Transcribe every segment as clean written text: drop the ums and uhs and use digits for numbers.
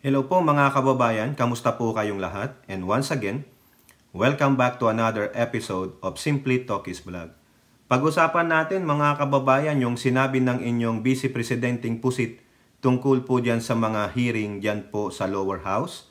Hello po mga kababayan, kamusta po kayong lahat? And once again, welcome back to another episode of Simply Talkies Vlog. Pag-usapan natin mga kababayan yung sinabi ng inyong Vice Presidenting Pusit tungkol po dyan sa mga hearing dyan po sa lower house.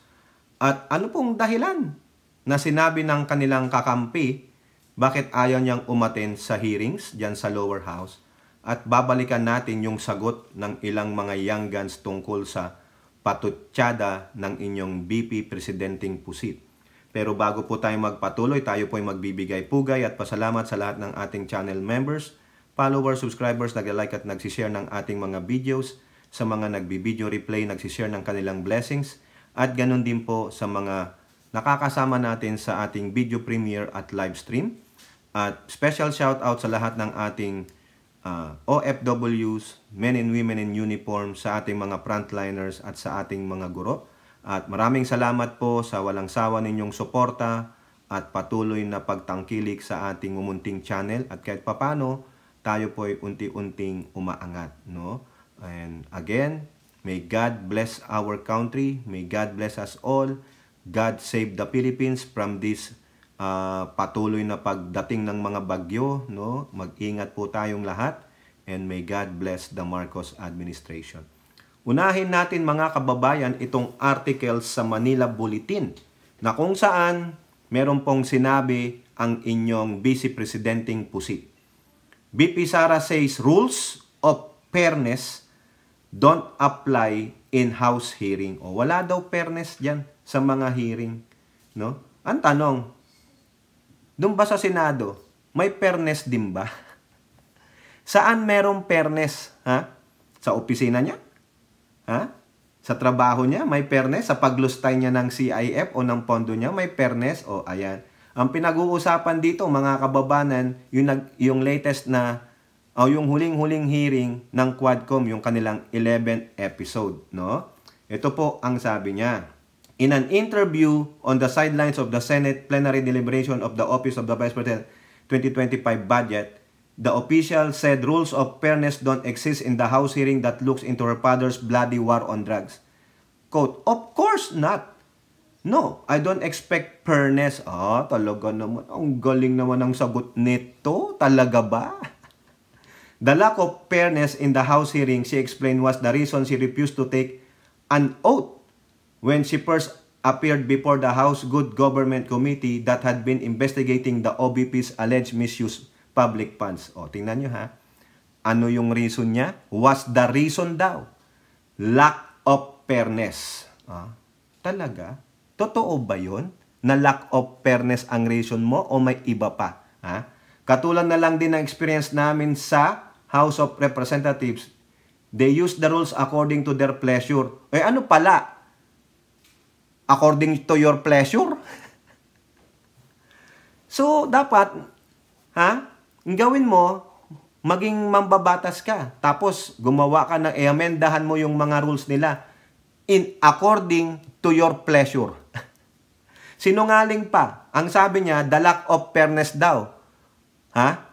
At ano pong dahilan na sinabi ng kanilang kakampi bakit ayaw niyang umaten sa hearings dyan sa lower house? At babalikan natin yung sagot ng ilang mga young guns tungkol sa patutsada ng inyong VP Presidenting Pusit. Pero bago po tayo magpatuloy, tayo po ay magbibigay pugay at pasalamat sa lahat ng ating channel members, followers, subscribers, nag-like at nagsishare ng ating mga videos, sa mga nagbi-video replay, nagsishare ng kanilang blessings, at ganun din po sa mga nakakasama natin sa ating video premiere at live stream. At special shout out sa lahat ng ating OFWs, men and women in uniform, sa ating mga frontliners at sa ating mga guro. At maraming salamat po sa walang sawa ninyong suporta at patuloy na pagtangkilik sa ating umunting channel. At kahit papano, tayo po ay unti-unting umaangat. No? And again, may God bless our country. May God bless us all. God save the Philippines from this patuloy na pagdating ng mga bagyo. No? Mag-ingat po tayong lahat. And may God bless the Marcos administration. Unahin natin mga kababayan itong article sa Manila Bulletin na kung saan meron pong sinabi ang inyong Vice Presidenting Pusit. VP Sara says rules of fairness don't apply in House hearing. O wala daw fairness dyan sa mga hearing. No? Ang tanong, doon ba sa Senado, may fairness din ba? Saan merong fairness? Ha? Sa opisina niya? Ha? Sa trabaho niya, may fairness. Sa paglustay niya ng CIF o ng pondo niya, may fairness. O, ayan. Ang pinag-uusapan dito, mga kababanan, yung latest na, yung huling-huling hearing ng Quadcom, yung kanilang 11th episode. No? Ito po ang sabi niya. In an interview on the sidelines of the Senate plenary deliberation of the Office of the Vice President 2025 budget, the official said rules of fairness don't exist in the House hearing that looks into her father's bloody war on drugs. Quote, of course not. No, I don't expect fairness. Talaga naman. Ang galing naman ang sagot nito. Talaga ba? The lack of fairness in the House hearing, she explained, was the reason she refused to take an oath when she first appeared before the House Good Government Committee that had been investigating the OVP's alleged misuse public funds. O, tingnan nyo ha. Ano yung reason niya? Was the reason daw? Lack of fairness. Talaga? Totoo ba yun? Na lack of fairness ang reason mo o may iba pa? Ha? Katulad na lang din ng experience namin sa House of Representatives. They use the rules according to their pleasure. Ano pala? According to your pleasure? So, dapat, ang gawin mo, maging mambabatas ka. Tapos, gumawa ka ng amendahan mo yung mga rules nila in according to your pleasure. Sinungaling pa. Ang sabi niya, the lack of fairness daw.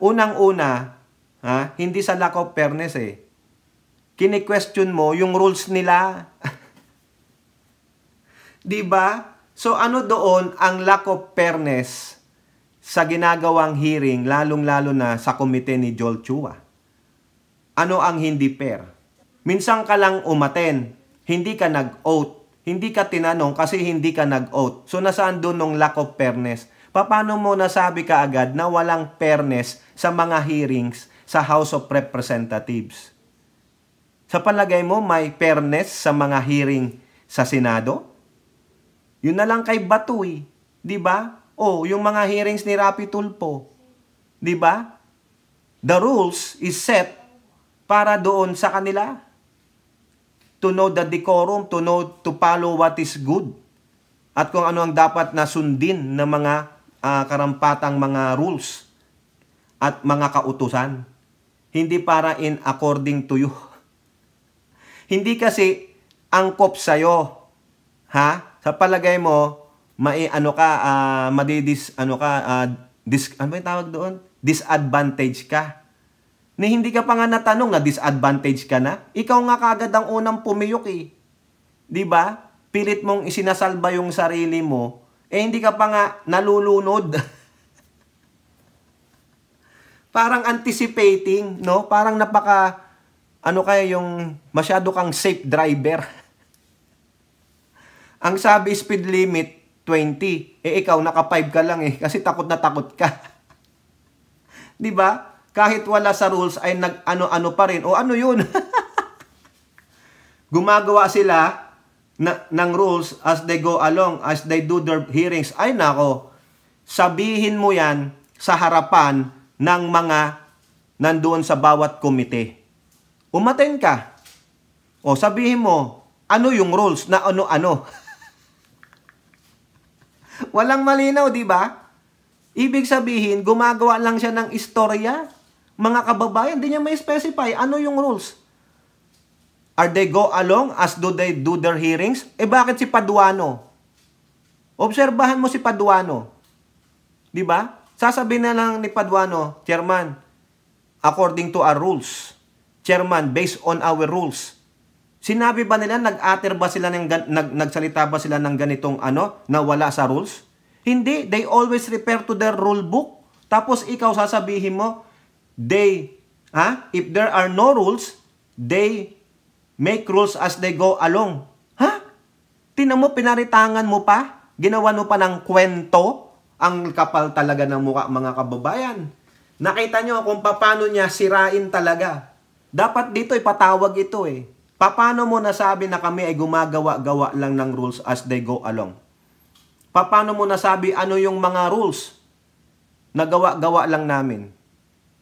Unang-una, hindi sa lack of fairness kini-question mo yung rules nila. Diba? So, ano doon ang lack of fairness sa ginagawang hearing, lalong-lalo na sa komite ni Joel Chua? Ano ang hindi fair? Minsan ka lang umaten, hindi ka nag-oath, hindi ka tinanong kasi hindi ka nag-oath. So nasaan doon ng lack of fairness? Paano mo nasabi ka agad na walang fairness sa mga hearings sa House of Representatives? Sa palagay mo, may fairness sa mga hearing sa Senado? Yun na lang kay Bato di ba? Yung mga hearings ni Rapi Tulfo. Di ba? The rules is set para doon sa kanila. To know the decorum, to follow what is good. At kung ano ang dapat na sundin ng mga karampatang mga rules at mga kautusan. Hindi para in according to you. Hindi kasi angkop sa'yo. Sa palagay mo, disadvantage ka. Ni hindi ka pa nga natanong na disadvantage ka na. Ikaw nga kaagad ang unang pumiyok 'Di ba? pilit mong isinasalba yung sarili mo, hindi ka pa nga nalulunod. Parang anticipating, no? Parang yung masyado kang safe driver. Ang sabi speed limit, 20. Ikaw, naka 5 ka lang kasi takot na takot ka. Di ba? Kahit wala sa rules ay nag-ano-ano pa rin. O ano yun? Gumagawa sila ng rules as they go along, as they do their hearings. Ay nako, sabihin mo yan sa harapan ng mga nandoon sa bawat komite. Umaten ka. O sabihin mo, ano yung rules na ano-ano? Walang malinaw, di ba? Ibig sabihin, gumagawa lang siya ng istorya. Mga kababayan, di niya may specify ano yung rules. Are they go along as do they do their hearings? Bakit si Paduano? Obserbahan mo si Paduano. Di ba? Sasabihin na lang ni Paduano, Chairman, according to our rules. Chairman, based on our rules. Sinabi ba nila, nag-ater ba sila, nagsalita ba sila ng ganitong na wala sa rules? Hindi. They always refer to their rule book. Tapos ikaw sasabihin mo, if there are no rules, they make rules as they go along. Tinan mo, pinaritangan mo pa? Ginawa mo pa ng kwento? Ang kapal talaga ng mukha, mga kababayan. Nakita nyo kung paano niya sirain talaga. Dapat dito ipatawag ito Paano mo nasabi na kami ay gumagawa-gawa lang ng rules as they go along? Paano mo nasabi ano yung mga rules na gawa-gawa lang namin?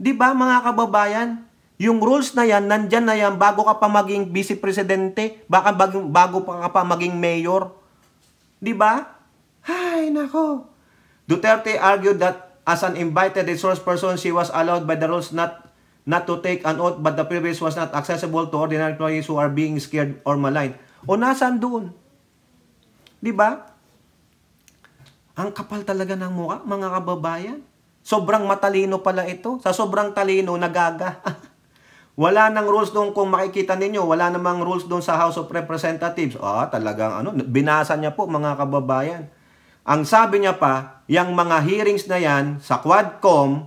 Di ba mga kababayan? Yung rules na yan, nandyan na yan bago ka pa maging vice presidente, bago pa ka pa maging mayor. Di ba? Ay, nako. Duterte argued that as an invited resource person, she was allowed by the rules not to take an oath, but the privilege was not accessible to ordinary employees who are being scared or maligned. O nasaan doon? Di ba? Ang kapal talaga ng mukha, mga kababayan. Sobrang matalino pala ito. Sa sobrang talino, nagaga. Wala nang rules doon kung makikita ninyo. Wala namang rules doon sa House of Representatives. Talagang binasa niya po, mga kababayan. Ang sabi niya pa, yung mga hearings na yan sa Quadcom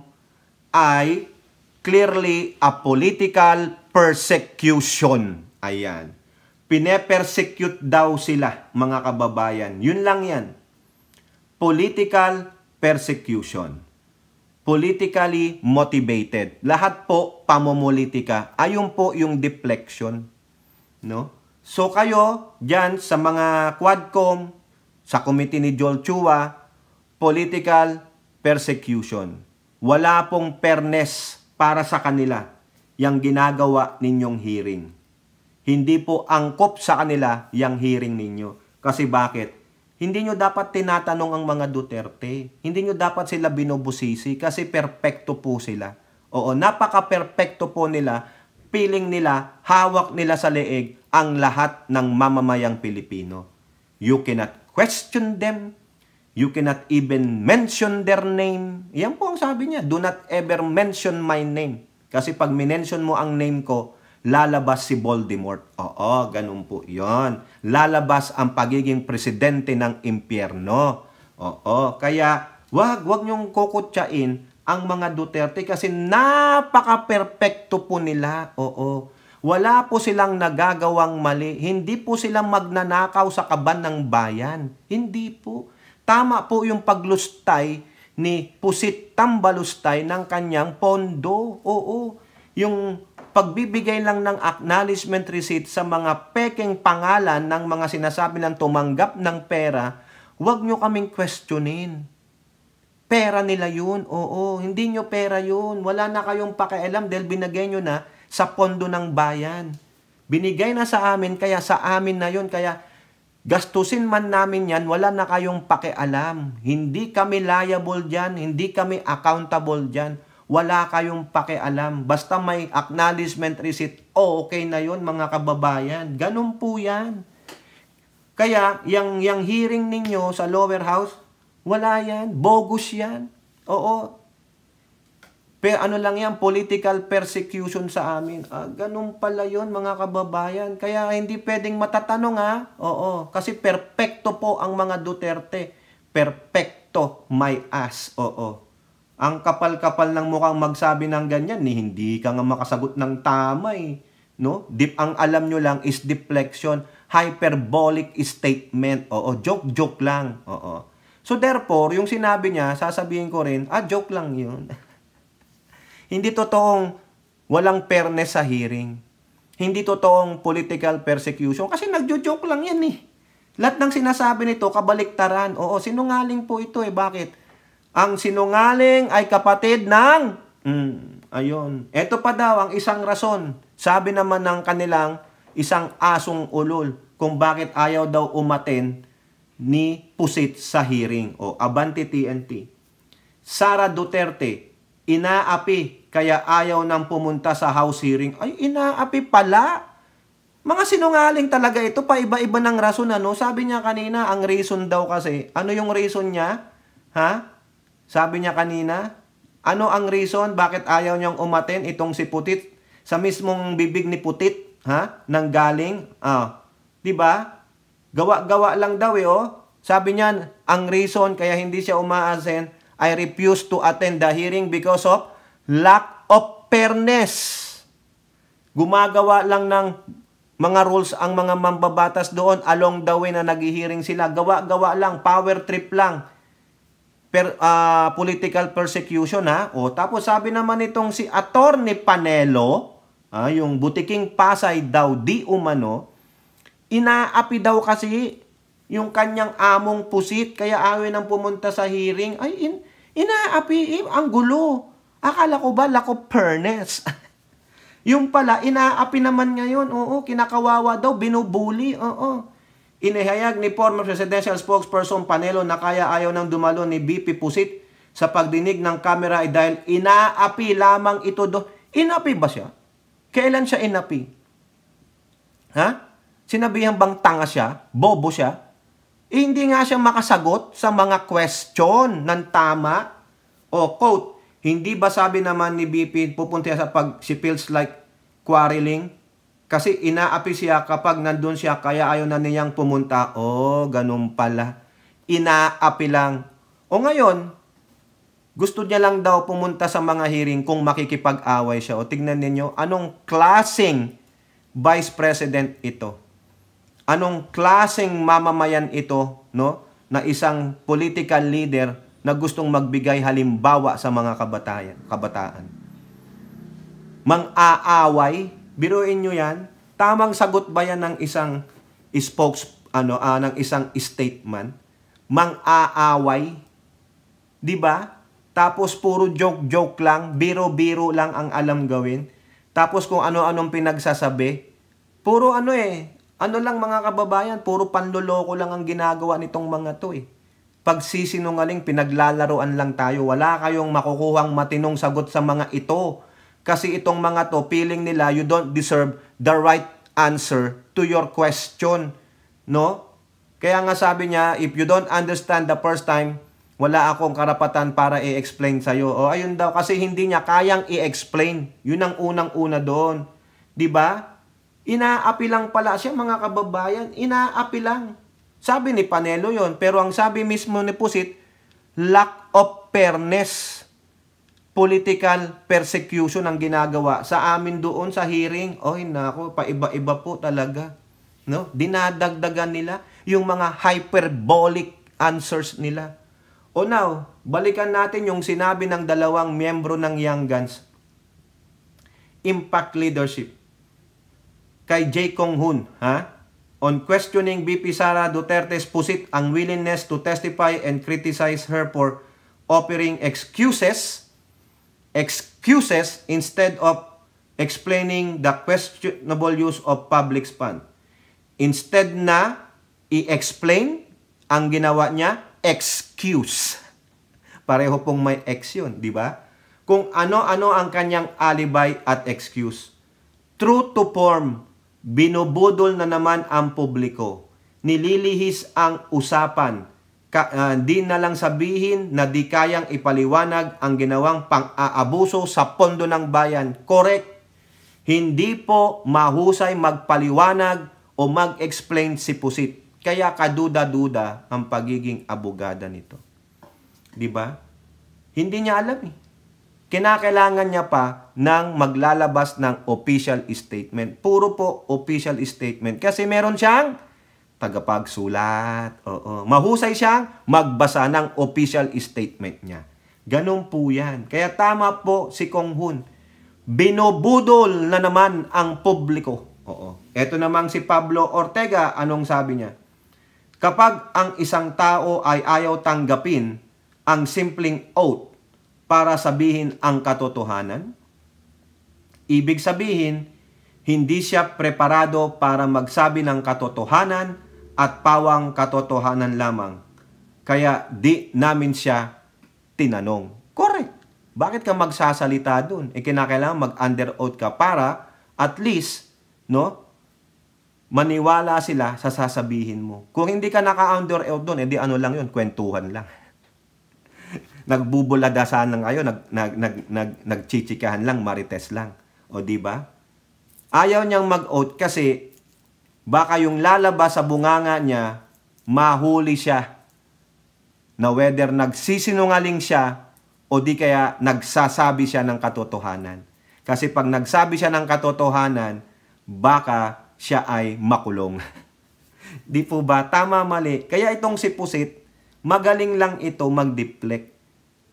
ay clearly a political persecution. Ayan. Pine-persecute daw sila, mga kababayan. Yun lang yan. Political persecution. Politically motivated. Lahat po pamumulitika. Ayun po yung deflection. No? So kayo, dyan sa mga Quadcom, sa committee ni Joel Chua, political persecution. Wala pong fairness para sa kanila yung ginagawa ninyong hearing. Hindi po angkop sa kanila yung hearing ninyo. Kasi bakit? Hindi nyo dapat tinatanong ang mga Duterte. Hindi nyo dapat sila binubusisi kasi perpekto po sila. Oo, napaka-perpekto po nila. Piling nila, hawak nila sa leeg ang lahat ng mamamayang Pilipino. You cannot question them. You cannot even mention their name. Yan po ang sabi niya. Do not ever mention my name. Kasi pag minention mo ang name ko, lalabas si Voldemort. Oo, ganun po yon. Lalabas ang pagiging presidente ng impyerno. Oo, kaya wag niyong kukutsain ang mga Duterte kasi napaka-perpekto po nila. Oo, wala po silang nagagawang mali. Hindi po silang magnanakaw sa kaban ng bayan. Hindi po. Tama po yung paglustay ni Pusit Tambalustay ng kanyang pondo. Oo, yung pagbibigay lang ng acknowledgement receipt sa mga pekeng pangalan ng mga sinasabi ng tumanggap ng pera, huwag nyo kaming questionin. Pera nila yun. Oo, hindi nyo pera yun. Wala na kayong pakialam dahil binigay nyo na sa pondo ng bayan. Binigay na sa amin, kaya sa amin na yun. Kaya gastusin man namin yan, wala na kayong pakialam. Hindi kami liable dyan, hindi kami accountable dyan. Wala kayong pakialam. Basta may acknowledgement receipt, okay na yun, mga kababayan. Ganun po yan. Kaya, yung hearing ninyo sa lower house, wala yan. Bogus yan. Oo. Pero ano lang yan, political persecution sa amin. Ganun pala yun, mga kababayan. Kaya hindi pwedeng matatanong, ha? Oo, kasi perpekto po ang mga Duterte. Perpekto, my ass. Oo. Ang kapal-kapal ng mukhang magsabi ng ganyan, hindi ka nga makasagot ng tama, eh. No? Ang alam nyo lang is deflection, hyperbolic statement. Oo, joke lang. Oo. So therefore, yung sinabi niya, sasabihin ko rin, joke lang yun. Hindi totoong walang fairness sa hearing. Hindi totoong political persecution. Kasi nagjo-joke lang yan eh. Lahat ng sinasabi nito, kabaliktaran. Oo, sinungaling po ito eh. Bakit? Ang sinungaling ay kapatid ng... ayun. Ito pa daw ang isang rason. Sabi naman ng kanilang isang asong ulol kung bakit ayaw daw umaten ni Pusit sa hearing. O, Abante TNT. Sara Duterte, inaapi kaya ayaw nang pumunta sa House hearing. Ay, inaapi pala. Mga sinungaling talaga ito. Paiba-iba ng rason. Ano? Sabi niya kanina, ang reason daw kasi. Ano yung reason niya? Ha? Sabi niya kanina, ano ang reason? Bakit ayaw niyang umaten itong si Putit? Sa mismong bibig ni Putit, ha? Nang galing. Diba? Gawa-gawa lang daw eh, oh. Sabi niya, ang reason kaya hindi siya umaasen, I refuse to attend the hearing because of lack of fairness. Gumagawa lang ng mga rules ang mga mambabatas doon along the way na nag-hearing sila. Gawa-gawa lang, power trip lang. Political persecution, ha? O, tapos sabi naman itong si Attorney Panelo, yung butiking Pasay daw di umano, inaapi daw kasi yung kanyang among Pusit, kaya awin ang pumunta sa hearing. Ay, inaapi, ang gulo. Akala ko ba, lack of fairness? Yung pala, inaapi naman ngayon. Oo, kinakawawa daw, binubuli. Oo. Inihayag ni former presidential spokesperson Panelo na kaya ayaw nang dumalo ni BP Pusit sa pagdinig ng kamera ay dahil inaapi lamang ito do. Inapi ba siya? Kailan siya inapi? Ha? Sinabihan bang tanga siya? Bobo siya? Hindi nga siya makasagot sa mga question ng tama. O quote, hindi ba sabi naman ni BP pupunta sa pag she feels like quarreling? Kasi inaapi siya kapag nandun siya kaya ayaw na niyang pumunta. Ganun pala. Inaapi lang. O ngayon, gusto niya lang daw pumunta sa mga hearing kung makikipag-away siya. O tignan ninyo, anong klaseng vice president ito? Anong klaseng mamamayan ito, no? Na isang political leader na gustong magbigay halimbawa sa mga kabataan. Mang-aaway, biruin nyo yan. Tamang sagot ba yan ng isang ng isang statement? Mang-aaway, 'di ba? Tapos puro joke lang, biro-biro lang ang alam gawin. Tapos kung ano-anong pinagsasabi, puro ano lang mga kababayan, puro panloloko lang ang ginagawa nitong mga to eh. Pagsisinungaling, pinaglalaroan lang tayo. Wala kayong makukuhang matinong sagot sa mga ito. Kasi itong mga to, feeling nila you don't deserve the right answer to your question. No? Kaya nga sabi niya, if you don't understand the first time, wala akong karapatan para i-explain sa'yo. Ayun daw, kasi hindi niya kayang i-explain. Yun ang unang-una doon. Diba? Inaapi lang pala siya, mga kababayan. Inaapi lang. Sabi ni Panelo yon, pero ang sabi mismo ni Pusit, lack of fairness, political persecution ang ginagawa sa amin doon sa hearing. Nako, paiba-iba po talaga. No? Dinadagdagan nila yung mga hyperbolic answers nila. Now, balikan natin yung sinabi ng dalawang miyembro ng Young Guns, Impact Leadership, kay J. Kong Hoon, on questioning BP Sara Duterte's Pusit ang willingness to testify and criticize her for offering excuses instead of explaining the questionable use of public fund. Instead na i-explain, ang ginawa niya, excuse. Pareho pong may ex yun, di ba? Kung ano-ano ang kanyang alibi at excuse. True to form, binubudol na naman ang publiko. Nililihis ang usapan. di na lang sabihin na di kayang ipaliwanag ang ginawang pang-aabuso sa pondo ng bayan. Correct. Hindi po mahusay magpaliwanag o mag-explain si Pusit. Kaya kaduda-duda ang pagiging abogada nito. Di ba? Hindi niya alam eh. Kinakailangan niya pa ng maglalabas ng official statement. Puro po official statement. Kasi meron siyang tagapagsulat. Oo. Mahusay siyang magbasa ng official statement niya. Ganun po yan. Kaya tama po si Kong Hoon. Binubudol na naman ang publiko. Oo. Ito namang si Pablo Ortega, anong sabi niya? Kapag ang isang tao ay ayaw tanggapin ang simpleng oath para sabihin ang katotohanan, ibig sabihin, hindi siya preparado para magsabi ng katotohanan at pawang katotohanan lamang. Kaya di namin siya tinanong. Correct. Bakit ka magsasalita dun? Kinakailangan mag-under oath ka para at least, no, maniwala sila sa sasabihin mo. Kung hindi ka naka-under oath dun, edi ano lang yun, kwentuhan lang. Nagbubuladasan lang kayo, nagchichikahan lang, marites lang. O di ba? Ayaw niyang mag-oath kasi baka yung lalabas sa bunganga niya, mahuli siya na whether nagsisinungaling siya o di kaya nagsasabi siya ng katotohanan. Kasi pag nagsabi siya ng katotohanan, baka siya ay makulong. Di po ba? Tama, mali. Kaya itong si Pusit, magaling lang ito mag-deflect.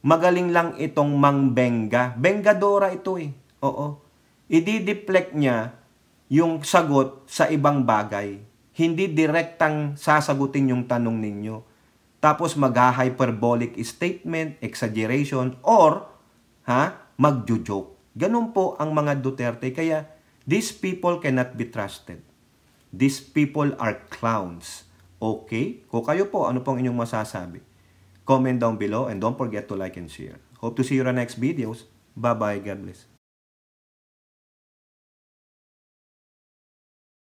Magaling lang itong mangbenga. Bengadora ito eh. Oo. I-deflect niya yung sagot sa ibang bagay. Hindi direktang sasagutin yung tanong ninyo. Tapos mag-hyperbolic statement, exaggeration, or magjo-joke. Ganun po ang mga Duterte. Kaya these people cannot be trusted. These people are clowns. Okay? Kung kayo po, ano pong inyong masasabi? Comment down below and don't forget to like and share. Hope to see you in our next videos. Bye-bye. God bless.